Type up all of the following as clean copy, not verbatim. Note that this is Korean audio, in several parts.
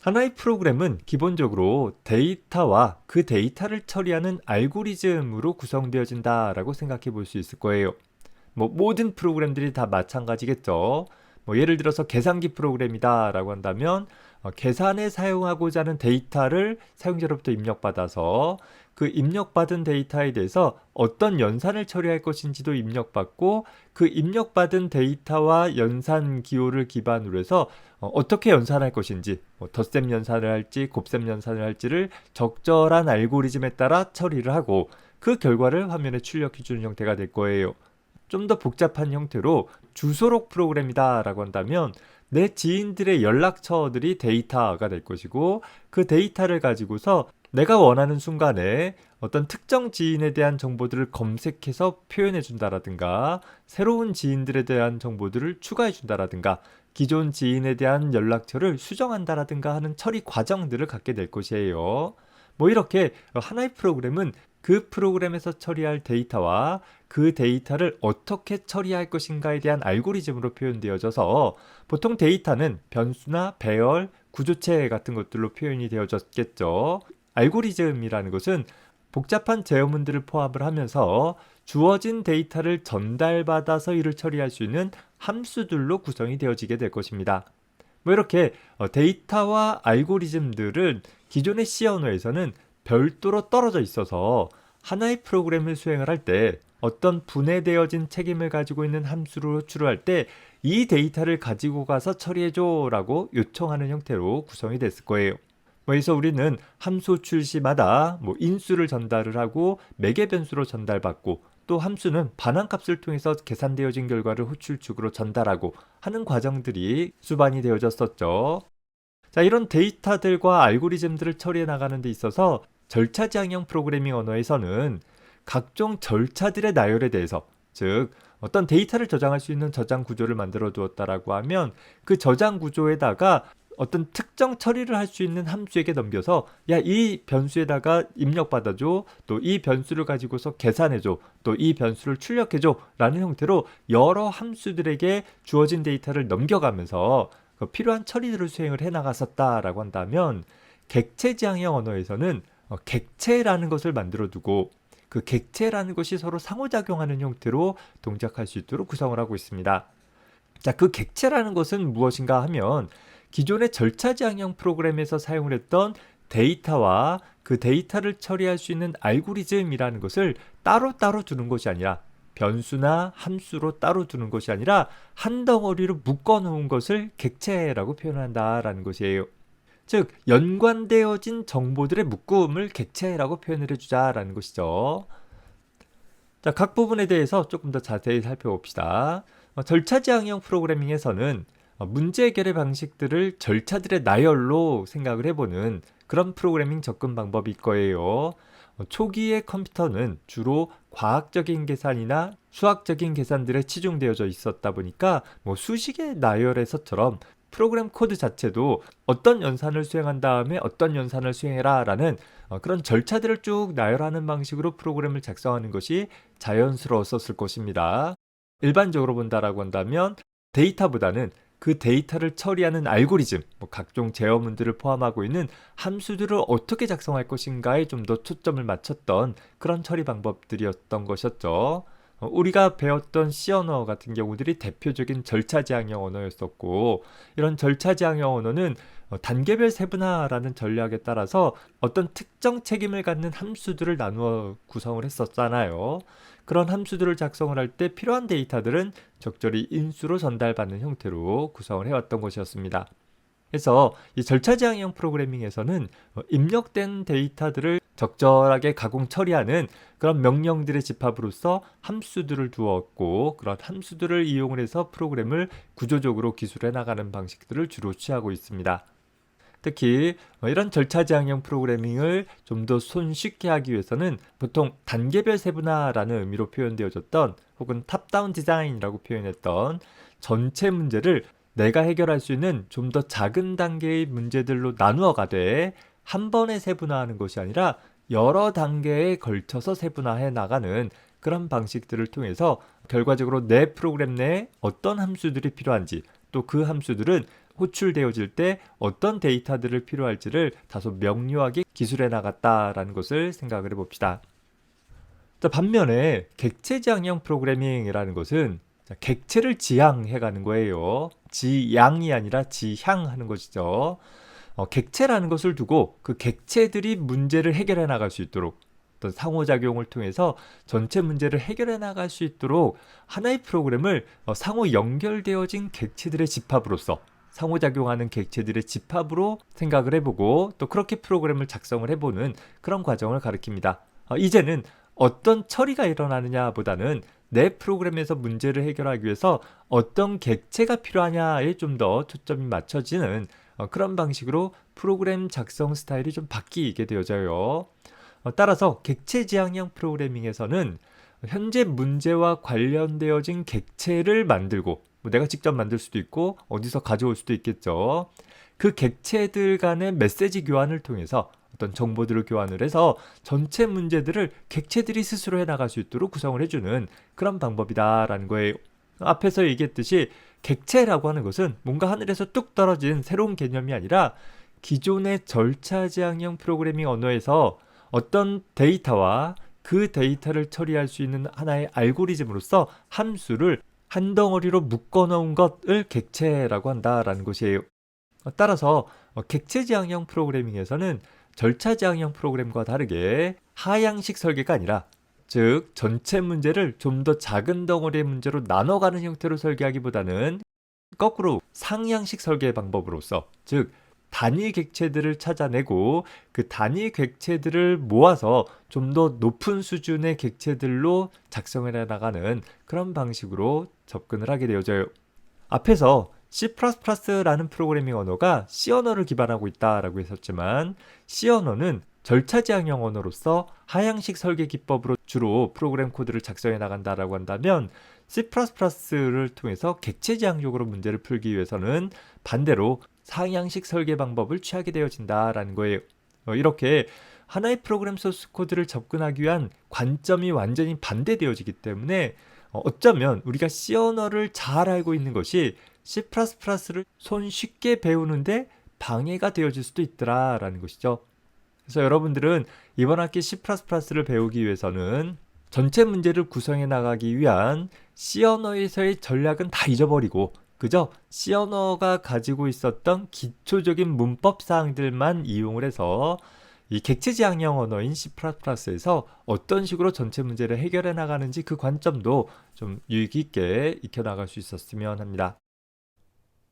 하나의 프로그램은 기본적으로 데이터와 그 데이터를 처리하는 알고리즘으로 구성되어진다라고 생각해 볼 수 있을 거예요. 모든 프로그램들이 다 마찬가지겠죠. 예를 들어서 계산기 프로그램이다라고 한다면 계산에 사용하고자 하는 데이터를 사용자로부터 입력받아서 그 입력받은 데이터에 대해서 어떤 연산을 처리할 것인지도 입력받고 그 입력받은 데이터와 연산 기호를 기반으로 해서 어떻게 연산할 것인지 덧셈 연산을 할지 곱셈 연산을 할지를 적절한 알고리즘에 따라 처리를 하고 그 결과를 화면에 출력해 주는 형태가 될 거예요. 좀 더 복잡한 형태로 주소록 프로그램이다 라고 한다면 내 지인들의 연락처들이 데이터가 될 것이고 그 데이터를 가지고서 내가 원하는 순간에 어떤 특정 지인에 대한 정보들을 검색해서 표현해 준다라든가 새로운 지인들에 대한 정보들을 추가해 준다라든가 기존 지인에 대한 연락처를 수정한다라든가 하는 처리 과정들을 갖게 될 것이에요. 이렇게 하나의 프로그램은 그 프로그램에서 처리할 데이터와 그 데이터를 어떻게 처리할 것인가에 대한 알고리즘으로 표현되어져서 보통 데이터는 변수나 배열, 구조체 같은 것들로 표현이 되어졌겠죠. 알고리즘이라는 것은 복잡한 제어문들을 포함을 하면서 주어진 데이터를 전달받아서 이를 처리할 수 있는 함수들로 구성이 되어지게 될 것입니다. 이렇게 데이터와 알고리즘들은 기존의 C 언어에서는 별도로 떨어져 있어서 하나의 프로그램을 수행을 할 때 어떤 분해되어진 책임을 가지고 있는 함수를 호출할 때 이 데이터를 가지고 가서 처리해줘 라고 요청하는 형태로 구성이 됐을 거예요. 그래서 우리는 함수 호출 시마다 인수를 전달을 하고 매개 변수로 전달받고 또 함수는 반환값을 통해서 계산되어진 결과를 호출축으로 전달하고 하는 과정들이 수반이 되어졌었죠. 자, 이런 데이터들과 알고리즘들을 처리해 나가는 데 있어서 절차지향형 프로그래밍 언어에서는 각종 절차들의 나열에 대해서, 즉 어떤 데이터를 저장할 수 있는 저장 구조를 만들어 두었다라고 하면 그 저장 구조에다가 어떤 특정 처리를 할 수 있는 함수에게 넘겨서 야, 이 변수에다가 입력받아줘, 또 이 변수를 가지고서 계산해줘, 또 이 변수를 출력해줘 라는 형태로 여러 함수들에게 주어진 데이터를 넘겨가면서 필요한 처리들을 수행을 해나갔었다라고 한다면 객체지향형 언어에서는 객체라는 것을 만들어 두고 그 객체라는 것이 서로 상호작용하는 형태로 동작할 수 있도록 구성을 하고 있습니다. 자, 그 객체라는 것은 무엇인가 하면 기존의 절차지향형 프로그램에서 사용을 했던 데이터와 그 데이터를 처리할 수 있는 알고리즘이라는 것을 따로따로 두는 것이 아니라 변수나 함수로 따로 두는 것이 아니라 한 덩어리로 묶어 놓은 것을 객체라고 표현한다라는 것이에요. 즉 연관되어진 정보들의 묶음을 객체라고 표현을 해주자라는 것이죠. 자, 각 부분에 대해서 조금 더 자세히 살펴봅시다. 절차지향형 프로그래밍에서는 문제 해결의 방식들을 절차들의 나열로 생각을 해보는 그런 프로그래밍 접근 방법일 거예요. 초기의 컴퓨터는 주로 과학적인 계산이나 수학적인 계산들에 치중되어져 있었다 보니까 수식의 나열에서처럼 프로그램 코드 자체도 어떤 연산을 수행한 다음에 어떤 연산을 수행해라 라는 그런 절차들을 쭉 나열하는 방식으로 프로그램을 작성하는 것이 자연스러웠었을 것입니다. 일반적으로 본다라고 한다면 데이터보다는 그 데이터를 처리하는 알고리즘, 각종 제어문들을 포함하고 있는 함수들을 어떻게 작성할 것인가에 좀 더 초점을 맞췄던 그런 처리 방법들이었던 것이었죠. 우리가 배웠던 C 언어 같은 경우들이 대표적인 절차지향형 언어였었고 이런 절차지향형 언어는 단계별 세분화라는 전략에 따라서 어떤 특정 책임을 갖는 함수들을 나누어 구성을 했었잖아요. 그런 함수들을 작성을 할 때 필요한 데이터들은 적절히 인수로 전달받는 형태로 구성을 해왔던 것이었습니다. 그래서 이 절차지향형 프로그래밍에서는 입력된 데이터들을 적절하게 가공 처리하는 그런 명령들의 집합으로서 함수들을 두었고 그런 함수들을 이용을 해서 프로그램을 구조적으로 기술해 나가는 방식들을 주로 취하고 있습니다. 특히 이런 절차지향형 프로그래밍을 좀 더 손쉽게 하기 위해서는 보통 단계별 세분화라는 의미로 표현되어졌던 혹은 탑다운 디자인이라고 표현했던 전체 문제를 내가 해결할 수 있는 좀 더 작은 단계의 문제들로 나누어 가되 한 번에 세분화하는 것이 아니라 여러 단계에 걸쳐서 세분화해 나가는 그런 방식들을 통해서 결과적으로 내 프로그램 내에 어떤 함수들이 필요한지 또 그 함수들은 호출되어질 때 어떤 데이터들을 필요할지를 다소 명료하게 기술해 나갔다라는 것을 생각을 해봅시다. 자, 반면에 객체지향형 프로그래밍이라는 것은 객체를 지향해가는 거예요. 지향이 아니라 지향하는 것이죠. 객체라는 것을 두고 그 객체들이 문제를 해결해 나갈 수 있도록 어떤 상호작용을 통해서 전체 문제를 해결해 나갈 수 있도록 하나의 프로그램을 상호 연결되어진 객체들의 집합으로서 상호작용하는 객체들의 집합으로 생각을 해보고 또 그렇게 프로그램을 작성을 해보는 그런 과정을 가리킵니다. 이제는 어떤 처리가 일어나느냐 보다는 내 프로그램에서 문제를 해결하기 위해서 어떤 객체가 필요하냐에 좀 더 초점이 맞춰지는 그런 방식으로 프로그램 작성 스타일이 좀 바뀌게 되어져요. 따라서 객체 지향형 프로그래밍에서는 현재 문제와 관련되어진 객체를 만들고 내가 직접 만들 수도 있고 어디서 가져올 수도 있겠죠. 그 객체들 간의 메시지 교환을 통해서 어떤 정보들을 교환을 해서 전체 문제들을 객체들이 스스로 해나갈 수 있도록 구성을 해주는 그런 방법이다라는 거예요. 앞에서 얘기했듯이 객체라고 하는 것은 뭔가 하늘에서 뚝 떨어진 새로운 개념이 아니라 기존의 절차지향형 프로그래밍 언어에서 어떤 데이터와 그 데이터를 처리할 수 있는 하나의 알고리즘으로서 함수를 한 덩어리로 묶어 놓은 것을 객체라고 한다라는 것이에요. 따라서 객체지향형 프로그래밍에서는 절차지향형 프로그램과 다르게 하향식 설계가 아니라 즉 전체 문제를 좀 더 작은 덩어리의 문제로 나눠가는 형태로 설계하기보다는 거꾸로 상향식 설계 방법으로서 즉 단위 객체들을 찾아내고 그 단위 객체들을 모아서 좀 더 높은 수준의 객체들로 작성해 나가는 그런 방식으로 접근을 하게 되어져요. 앞에서 C++라는 프로그래밍 언어가 C 언어를 기반하고 있다라고 했었지만 C 언어는 절차지향형 언어로서 하향식 설계 기법으로 주로 프로그램 코드를 작성해 나간다라고 한다면 C++를 통해서 객체지향적으로 문제를 풀기 위해서는 반대로 상향식 설계 방법을 취하게 되어진다라는 거예요. 이렇게 하나의 프로그램 소스 코드를 접근하기 위한 관점이 완전히 반대되어지기 때문에 어쩌면 우리가 C 언어를 잘 알고 있는 것이 C++를 손쉽게 배우는데 방해가 되어질 수도 있더라라는 것이죠. 그래서 여러분들은 이번 학기 C++를 배우기 위해서는 전체 문제를 구성해 나가기 위한 C 언어에서의 전략은 다 잊어버리고 그저 C 언어가 가지고 있었던 기초적인 문법 사항들만 이용을 해서 이 객체지향형 언어인 C++에서 어떤 식으로 전체 문제를 해결해 나가는지 그 관점도 좀 유익 있게 익혀나갈 수 있었으면 합니다.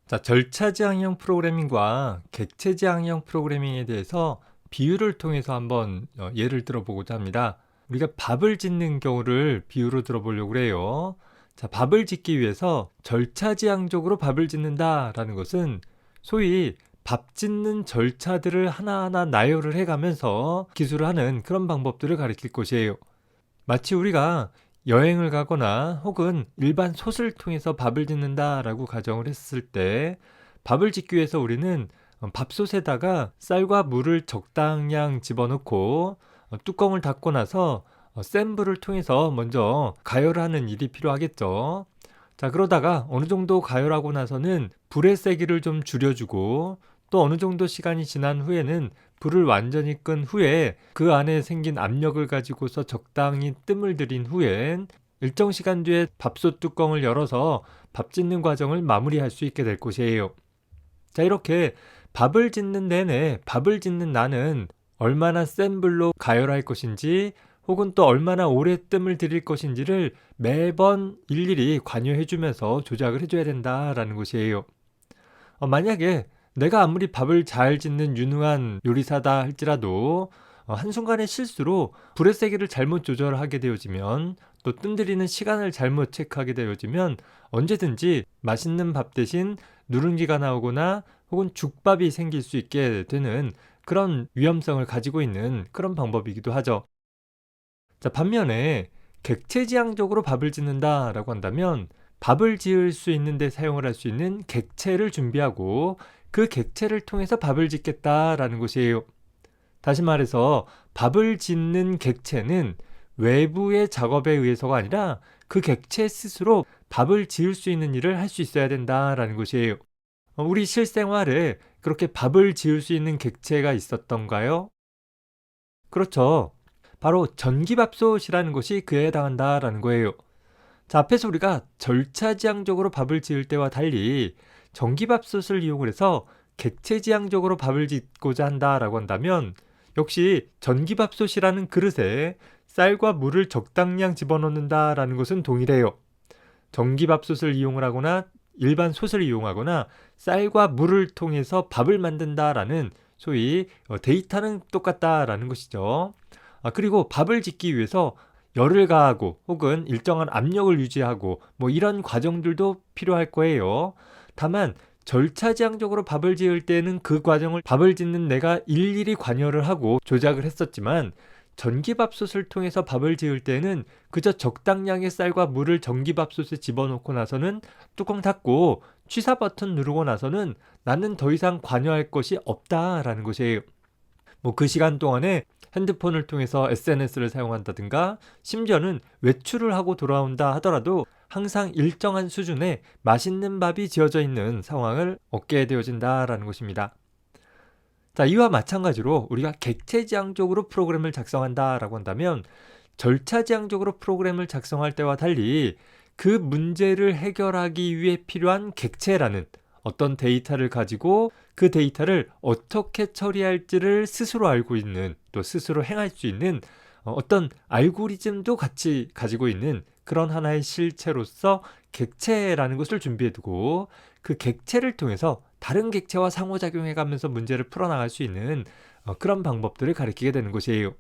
자, 절차지향형 프로그래밍과 객체지향형 프로그래밍에 대해서 비유를 통해서 한번 예를 들어보고자 합니다. 우리가 밥을 짓는 경우를 비유로 들어보려고 해요. 자, 밥을 짓기 위해서 절차지향적으로 밥을 짓는다라는 것은 소위 밥 짓는 절차들을 하나하나 나열을 해가면서 기술을 하는 그런 방법들을 가리킬 것이에요. 마치 우리가 여행을 가거나 혹은 일반 솥을 통해서 밥을 짓는다라고 가정을 했을 때 밥을 짓기 위해서 우리는 밥솥에다가 쌀과 물을 적당량 집어넣고 뚜껑을 닫고 나서 센 불을 통해서 먼저 가열하는 일이 필요하겠죠. 자, 그러다가 어느 정도 가열하고 나서는 불의 세기를 좀 줄여주고 또 어느 정도 시간이 지난 후에는 불을 완전히 끈 후에 그 안에 생긴 압력을 가지고서 적당히 뜸을 들인 후엔 일정 시간 뒤에 밥솥 뚜껑을 열어서 밥 짓는 과정을 마무리할 수 있게 될 것이에요. 자, 이렇게 밥을 짓는 내내 밥을 짓는 나는 얼마나 센 불로 가열할 것인지 혹은 또 얼마나 오래 뜸을 들일 것인지를 매번 일일이 관여해주면서 조작을 해줘야 된다라는 것이에요. 만약에 내가 아무리 밥을 잘 짓는 유능한 요리사다 할지라도 한순간의 실수로 불의 세기를 잘못 조절하게 되어지면 또 뜸 들이는 시간을 잘못 체크하게 되어지면 언제든지 맛있는 밥 대신 누룽지가 나오거나 혹은 죽밥이 생길 수 있게 되는 그런 위험성을 가지고 있는 그런 방법이기도 하죠. 자, 반면에 객체지향적으로 밥을 짓는다라고 한다면 밥을 지을 수 있는데 사용을 할 수 있는 객체를 준비하고 그 객체를 통해서 밥을 짓겠다라는 것이에요. 다시 말해서 밥을 짓는 객체는 외부의 작업에 의해서가 아니라 그 객체 스스로 밥을 지을 수 있는 일을 할 수 있어야 된다라는 것이에요. 우리 실생활에 그렇게 밥을 지을 수 있는 객체가 있었던가요? 그렇죠. 바로 전기밥솥이라는 것이 그에 해당한다라는 거예요. 자, 앞에서 우리가 절차지향적으로 밥을 지을 때와 달리 전기밥솥을 이용을 해서 객체지향적으로 밥을 짓고자 한다라고 한다면 역시 전기밥솥이라는 그릇에 쌀과 물을 적당량 집어넣는다라는 것은 동일해요. 전기밥솥을 이용을 하거나 일반 솥을 이용하거나 쌀과 물을 통해서 밥을 만든다라는 소위 데이터는 똑같다라는 것이죠. 그리고 밥을 짓기 위해서 열을 가하고 혹은 일정한 압력을 유지하고 뭐 이런 과정들도 필요할 거예요. 다만 절차지향적으로 밥을 지을 때는 그 과정을 밥을 짓는 내가 일일이 관여를 하고 조작을 했었지만 전기밥솥을 통해서 밥을 지을 때는 그저 적당량의 쌀과 물을 전기밥솥에 집어넣고 나서는 뚜껑 닫고 취사 버튼 누르고 나서는 나는 더 이상 관여할 것이 없다라는 것이에요. 뭐 그 시간 동안에 핸드폰을 통해서 SNS를 사용한다든가 심지어는 외출을 하고 돌아온다 하더라도 항상 일정한 수준의 맛있는 밥이 지어져 있는 상황을 얻게 되어진다라는 것입니다. 자, 이와 마찬가지로 우리가 객체지향적으로 프로그램을 작성한다라고 한다면 절차지향적으로 프로그램을 작성할 때와 달리 그 문제를 해결하기 위해 필요한 객체라는 어떤 데이터를 가지고 그 데이터를 어떻게 처리할지를 스스로 알고 있는 또 스스로 행할 수 있는 어떤 알고리즘도 같이 가지고 있는 그런 하나의 실체로서 객체라는 것을 준비해두고 그 객체를 통해서 다른 객체와 상호작용해가면서 문제를 풀어나갈 수 있는 그런 방법들을 가리키게 되는 것이에요.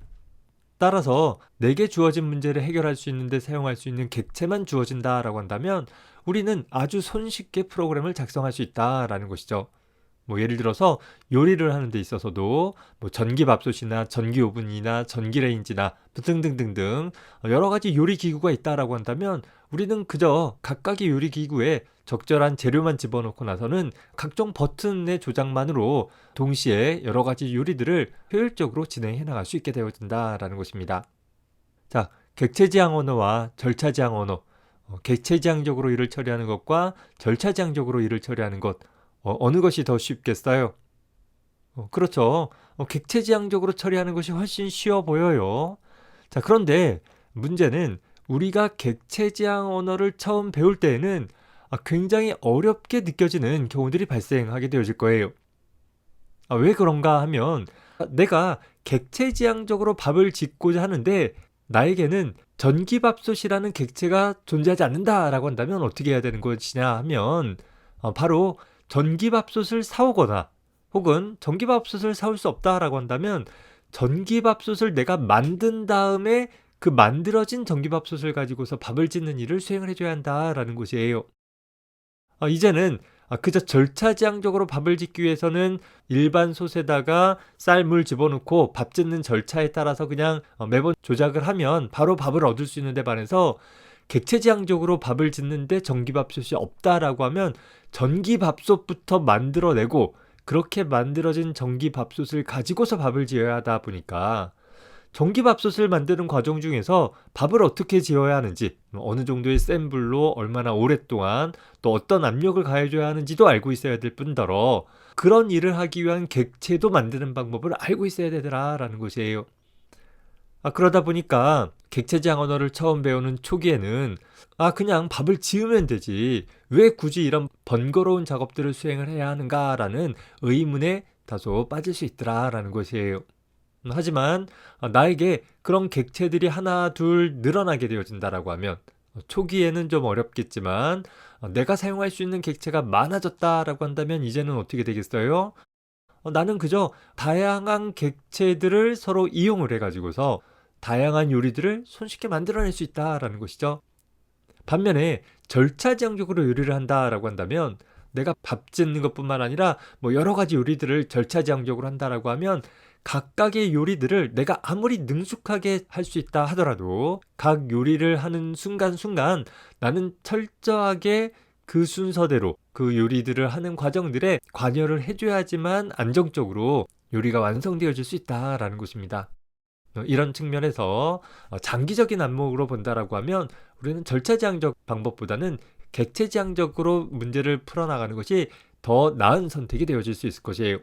따라서 내게 주어진 문제를 해결할 수 있는데 사용할 수 있는 객체만 주어진다라고 한다면 우리는 아주 손쉽게 프로그램을 작성할 수 있다라는 것이죠. 뭐 예를 들어서 요리를 하는 데 있어서도 뭐 전기밥솥이나 전기오븐이나 전기레인지나 등등등등 여러 가지 요리 기구가 있다라고 한다면 우리는 그저 각각의 요리 기구에 적절한 재료만 집어넣고 나서는 각종 버튼의 조작만으로 동시에 여러 가지 요리들을 효율적으로 진행해 나갈 수 있게 되어진다라는 것입니다. 자, 객체지향 언어와 절차지향 언어, 객체지향적으로 일을 처리하는 것과 절차지향적으로 일을 처리하는 것, 어느 것이 더 쉽겠어요? 그렇죠. 객체지향적으로 처리하는 것이 훨씬 쉬워 보여요. 자, 그런데 문제는 우리가 객체지향 언어를 처음 배울 때에는 굉장히 어렵게 느껴지는 경우들이 발생하게 되어질 거예요. 왜 그런가 하면 내가 객체지향적으로 밥을 짓고자 하는데 나에게는 전기밥솥이라는 객체가 존재하지 않는다라고 한다면 어떻게 해야 되는 것이냐 하면 바로 전기밥솥을 사오거나 혹은 전기밥솥을 사올 수 없다라고 한다면 전기밥솥을 내가 만든 다음에 그 만들어진 전기밥솥을 가지고서 밥을 짓는 일을 수행을 해줘야 한다라는 것이에요. 이제는 그저 절차지향적으로 밥을 짓기 위해서는 일반 솥에다가 쌀, 물 집어넣고 밥 짓는 절차에 따라서 그냥 매번 조작을 하면 바로 밥을 얻을 수 있는데 반해서 객체지향적으로 밥을 짓는데 전기밥솥이 없다라고 하면 전기밥솥부터 만들어내고 그렇게 만들어진 전기밥솥을 가지고서 밥을 지어야 하다 보니까 전기밥솥을 만드는 과정 중에서 밥을 어떻게 지어야 하는지, 어느 정도의 센 불로 얼마나 오랫동안 또 어떤 압력을 가해줘야 하는지도 알고 있어야 될 뿐더러 그런 일을 하기 위한 객체도 만드는 방법을 알고 있어야 되더라라는 것이에요. 그러다 보니까 객체지향 언어를 처음 배우는 초기에는 그냥 밥을 지으면 되지 왜 굳이 이런 번거로운 작업들을 수행을 해야 하는가라는 의문에 다소 빠질 수 있더라라는 것이에요. 하지만 나에게 그런 객체들이 하나 둘 늘어나게 되어진다라고 하면 초기에는 좀 어렵겠지만 내가 사용할 수 있는 객체가 많아졌다라고 한다면 이제는 어떻게 되겠어요? 나는 그저 다양한 객체들을 서로 이용을 해가지고서 다양한 요리들을 손쉽게 만들어낼 수 있다라는 것이죠. 반면에 절차지향적으로 요리를 한다라고 한다면 내가 밥 짓는 것뿐만 아니라 뭐 여러 가지 요리들을 절차지향적으로 한다라고 하면 각각의 요리들을 내가 아무리 능숙하게 할 수 있다 하더라도 각 요리를 하는 순간순간 나는 철저하게 그 순서대로 그 요리들을 하는 과정들에 관여를 해줘야지만 안정적으로 요리가 완성되어질 수 있다라는 것입니다. 이런 측면에서 장기적인 안목으로 본다라고 하면 우리는 절차지향적 방법보다는 객체지향적으로 문제를 풀어나가는 것이 더 나은 선택이 되어질 수 있을 것이에요.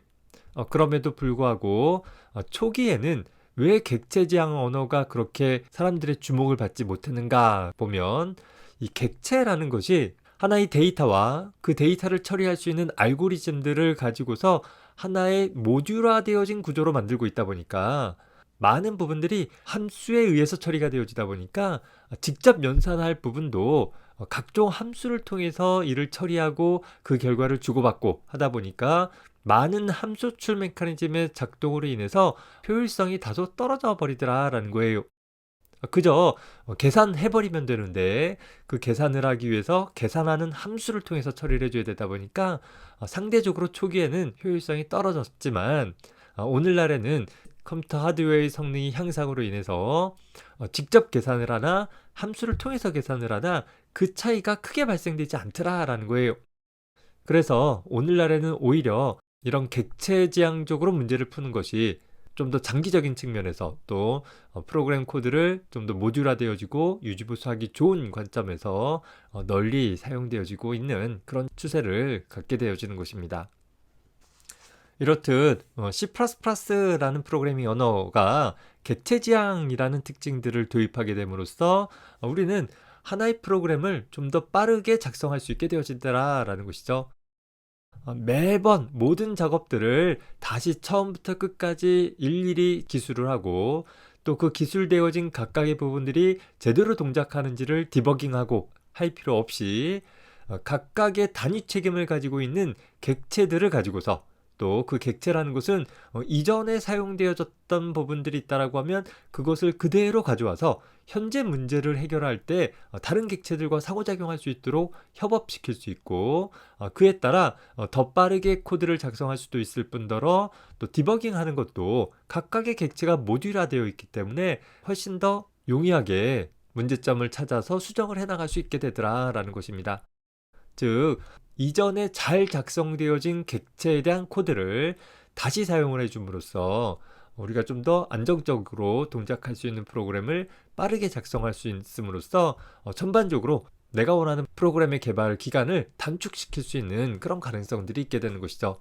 그럼에도 불구하고 초기에는 왜 객체지향 언어가 그렇게 사람들의 주목을 받지 못했는가 보면, 이 객체라는 것이 하나의 데이터와 그 데이터를 처리할 수 있는 알고리즘들을 가지고서 하나의 모듈화되어진 구조로 만들고 있다 보니까 많은 부분들이 함수에 의해서 처리가 되어지다 보니까 직접 연산할 부분도 각종 함수를 통해서 이를 처리하고 그 결과를 주고받고 하다 보니까 많은 함수 추출 메커니즘의 작동으로 인해서 효율성이 다소 떨어져 버리더라라는 거예요. 그저 계산해버리면 되는데 그 계산을 하기 위해서 계산하는 함수를 통해서 처리를 해줘야 되다 보니까 상대적으로 초기에는 효율성이 떨어졌지만, 오늘날에는 컴퓨터 하드웨어의 성능이 향상으로 인해서 직접 계산을 하나 함수를 통해서 계산을 하나 그 차이가 크게 발생되지 않더라라는 거예요. 그래서 오늘날에는 오히려 이런 객체지향적으로 문제를 푸는 것이 좀 더 장기적인 측면에서, 또 프로그램 코드를 좀 더 모듈화되어지고 유지보수하기 좋은 관점에서 널리 사용되어지고 있는 그런 추세를 갖게 되어지는 것입니다. 이렇듯 C++라는 프로그래밍 언어가 객체지향이라는 특징들을 도입하게 됨으로써 우리는 하나의 프로그램을 좀 더 빠르게 작성할 수 있게 되어진다라는 것이죠. 매번 모든 작업들을 다시 처음부터 끝까지 일일이 기술을 하고, 또 그 기술되어진 각각의 부분들이 제대로 동작하는지를 디버깅하고 할 필요 없이 각각의 단위 책임을 가지고 있는 객체들을 가지고서, 또 그 객체라는 것은 이전에 사용되어졌던 부분들이 있다라고 하면 그것을 그대로 가져와서 현재 문제를 해결할 때 다른 객체들과 상호작용할 수 있도록 협업시킬 수 있고, 그에 따라 더 빠르게 코드를 작성할 수도 있을 뿐더러 또 디버깅하는 것도 각각의 객체가 모듈화되어 있기 때문에 훨씬 더 용이하게 문제점을 찾아서 수정을 해나갈 수 있게 되더라라는 것입니다. 즉, 이전에 잘 작성되어진 객체에 대한 코드를 다시 사용을 해줌으로써 우리가 좀 더 안정적으로 동작할 수 있는 프로그램을 빠르게 작성할 수 있음으로써 전반적으로 내가 원하는 프로그램의 개발 기간을 단축시킬 수 있는 그런 가능성들이 있게 되는 것이죠.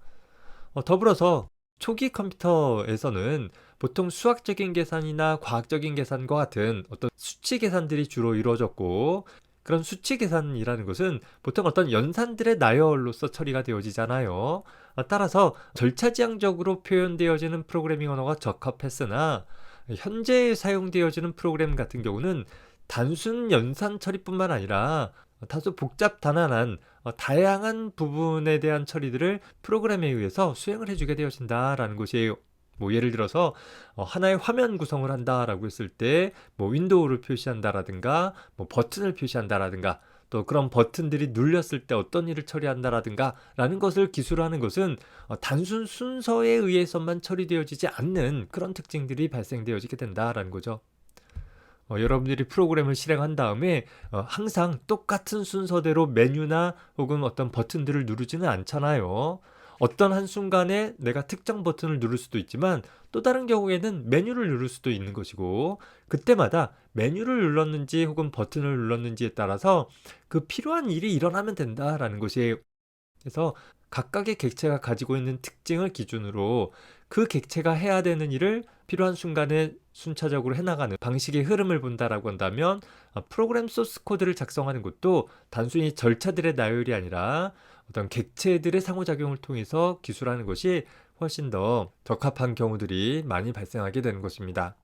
더불어서 초기 컴퓨터에서는 보통 수학적인 계산이나 과학적인 계산과 같은 어떤 수치 계산들이 주로 이루어졌고, 그런 수치 계산이라는 것은 보통 어떤 연산들의 나열로서 처리가 되어지잖아요. 따라서 절차지향적으로 표현되어지는 프로그래밍 언어가 적합했으나, 현재 사용되어지는 프로그램 같은 경우는 단순 연산 처리뿐만 아니라 다소 복잡 다난한 다양한 부분에 대한 처리들을 프로그램에 의해서 수행을 해주게 되어진다라는 것이에요. 예를 들어서 하나의 화면 구성을 한다라고 했을 때 윈도우를 표시한다라든가 버튼을 표시한다라든가, 또 그런 버튼들이 눌렸을 때 어떤 일을 처리한다라든가 라는 것을 기술하는 것은 단순 순서에 의해서만 처리되어지지 않는 그런 특징들이 발생되어지게 된다라는 거죠. 여러분들이 프로그램을 실행한 다음에 항상 똑같은 순서대로 메뉴나 혹은 어떤 버튼들을 누르지는 않잖아요. 어떤 한순간에 내가 특정 버튼을 누를 수도 있지만 또 다른 경우에는 메뉴를 누를 수도 있는 것이고, 그때마다 메뉴를 눌렀는지 혹은 버튼을 눌렀는지에 따라서 그 필요한 일이 일어나면 된다라는 것이에요. 그래서 각각의 객체가 가지고 있는 특징을 기준으로 그 객체가 해야 되는 일을 필요한 순간에 순차적으로 해나가는 방식의 흐름을 본다라고 한다면, 프로그램 소스 코드를 작성하는 것도 단순히 절차들의 나열이 아니라 어떤 객체들의 상호작용을 통해서 기술하는 것이 훨씬 더 적합한 경우들이 많이 발생하게 되는 것입니다.